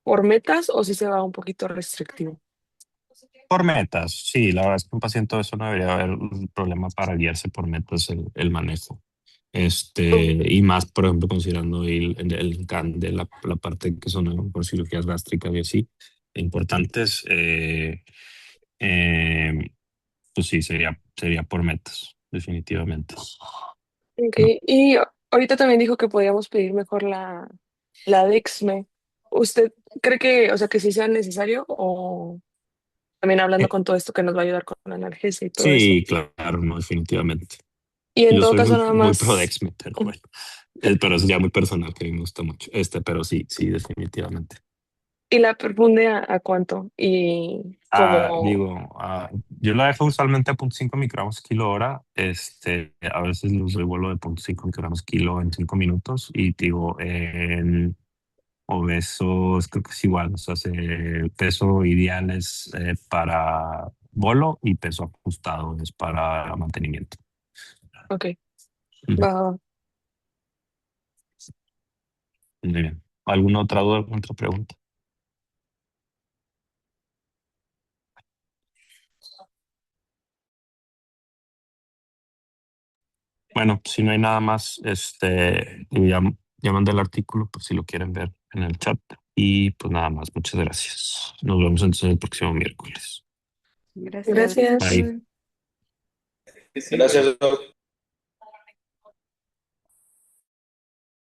por metas o si se va un poquito restrictivo? Por metas, sí, la verdad es que un paciente de eso no debería haber un problema para guiarse por metas el manejo. Y más, por ejemplo, considerando el GAN de la parte que son por cirugías gástricas y así, importantes, eh, pues sí, sería por metas, definitivamente. Ok, ¿No? y ahorita también dijo que podíamos pedir mejor la Dexme. ¿Usted cree que, o sea, que sí sea necesario o también hablando Eh, con todo esto que nos va a ayudar con la analgesia y todo eso? sí, claro, no, definitivamente. Y en Yo todo soy caso muy, nada muy pro más, Dexme, pero bueno, pero es ya muy personal, que a mí me gusta mucho. Pero sí, sí, definitivamente. ¿y la perfunde a cuánto? Y como, Yo la dejo usualmente a 0,5 microgramos kilo hora. A veces los revuelo de 0,5 microgramos kilo en 5 minutos. Y digo, en obesos creo que es igual. O sea, el peso ideal es para bolo y peso ajustado es para mantenimiento. ok, Ujú. va, va. Muy bien. ¿Alguna otra duda, alguna otra pregunta? Bueno, si no hay nada más, ya mandé el artículo por si lo quieren ver en el chat. Y pues nada más, muchas gracias. Nos vemos entonces el próximo miércoles. Gracias. Gracias. Bye. Gracias, Doc.